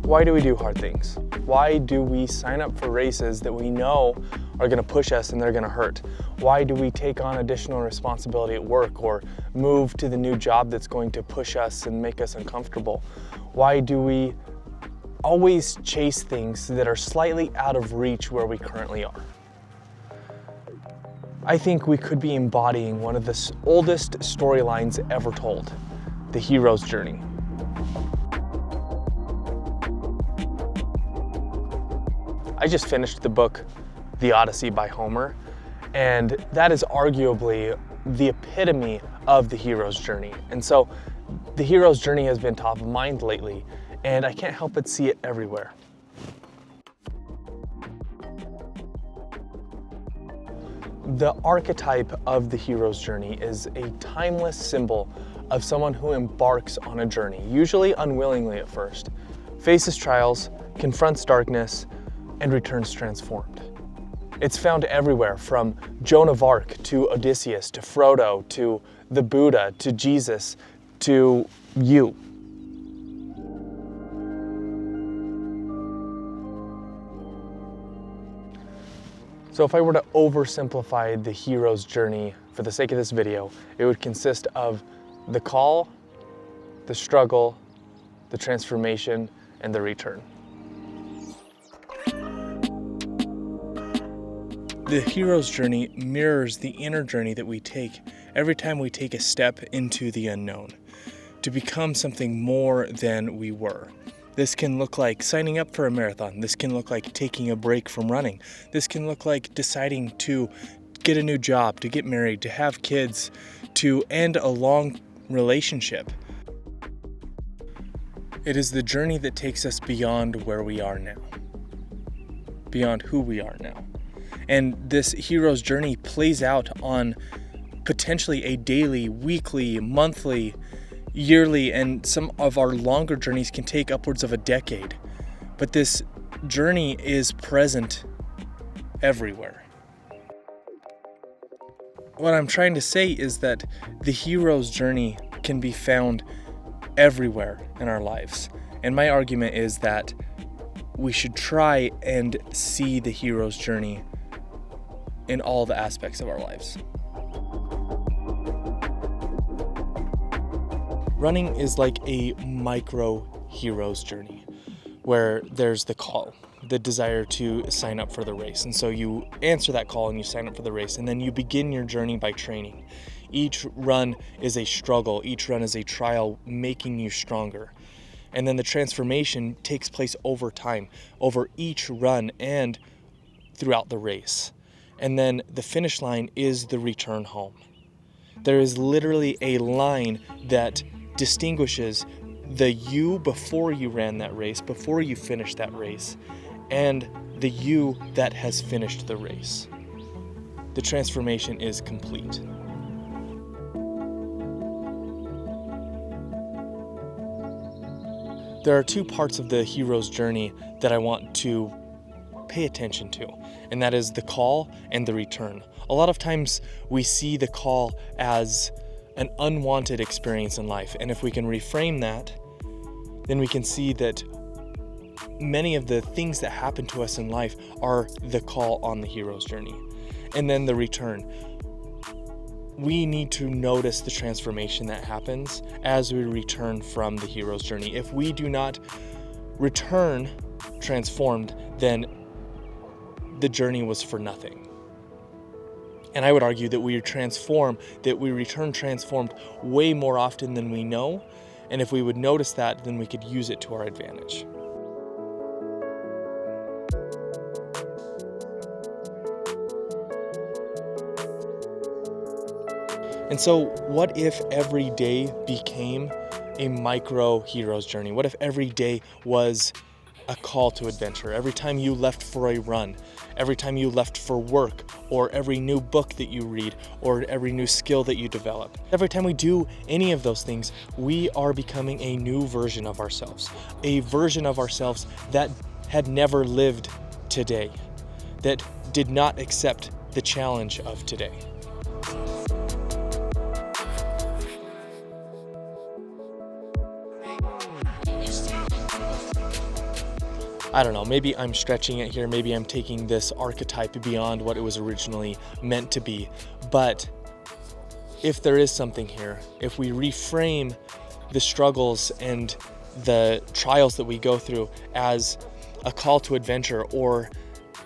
Why do we do hard things? Why do we sign up for races that we know are going to push us and they're going to hurt? Why do we take on additional responsibility at work or move to the new job that's going to push us and make us uncomfortable? Why do we always chase things that are slightly out of reach where we currently are? I think we could be embodying one of the oldest storylines ever told, the hero's journey. I just finished the book, The Odyssey by Homer, and that is arguably the epitome of the hero's journey. And so the hero's journey has been top of mind lately, and I can't help but see it everywhere. The archetype of the hero's journey is a timeless symbol of someone who embarks on a journey, usually unwillingly at first, faces trials, confronts darkness, and returns transformed. It's found everywhere, from Joan of Arc to Odysseus to Frodo to the Buddha to Jesus to you. So if I were to oversimplify the hero's journey for the sake of this video, it would consist of the call, the struggle, the transformation, and the return. The hero's journey mirrors the inner journey that we take every time we take a step into the unknown, to become something more than we were. This can look like signing up for a marathon. This can look like taking a break from running. This can look like deciding to get a new job, to get married, to have kids, to end a long relationship. It is the journey that takes us beyond where we are now, beyond who we are now. And this hero's journey plays out on potentially a daily, weekly, monthly, yearly, and some of our longer journeys can take upwards of a decade. But this journey is present everywhere. What I'm trying to say is that the hero's journey can be found everywhere in our lives. And my argument is that we should try and see the hero's journey in all the aspects of our lives. Running is like a micro hero's journey, where there's the call, the desire to sign up for the race. And so you answer that call and you sign up for the race, and then you begin your journey by training. Each run is a struggle, each run is a trial, making you stronger. And then the transformation takes place over time, over each run and throughout the race. And then the finish line is the return home. There is literally a line that distinguishes the you before you ran that race, before you finished that race, and the you that has finished the race. The transformation is complete. There are two parts of the hero's journey that I want to pay attention to, and that is the call and the return. A lot of times we see the call as an unwanted experience in life, and if we can reframe that, then we can see that many of the things that happen to us in life are the call on the hero's journey. And then the return. We need to notice the transformation that happens as we return from the hero's journey. If we do not return transformed, then the journey was for nothing. And I would argue that we return transformed way more often than we know. And if we would notice that, then we could use it to our advantage. And so what if every day became a micro hero's journey? What if every day was a call to adventure? Every time you left for a run, every time you left for work, or every new book that you read, or every new skill that you develop. Every time we do any of those things, we are becoming a new version of ourselves, a version of ourselves that had never lived today, that did not accept the challenge of today. I don't know, maybe I'm stretching it here, maybe I'm taking this archetype beyond what it was originally meant to be, but if there is something here, if we reframe the struggles and the trials that we go through as a call to adventure, or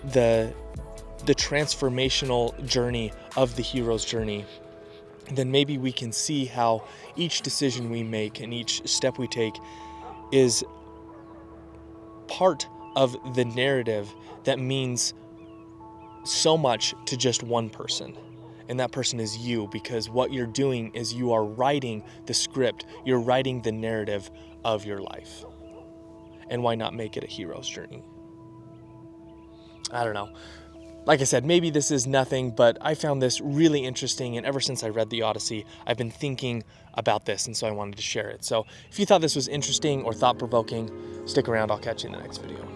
the transformational journey of the hero's journey, then maybe we can see how each decision we make and each step we take is part of the narrative that means so much to just one person. And that person is you, because what you're doing is you are writing the script, you're writing the narrative of your life. And why not make it a hero's journey? I don't know. Like I said, maybe this is nothing, but I found this really interesting, and ever since I read the Odyssey, I've been thinking about this, and so I wanted to share it. So if you thought this was interesting or thought-provoking, stick around. I'll catch you in the next video.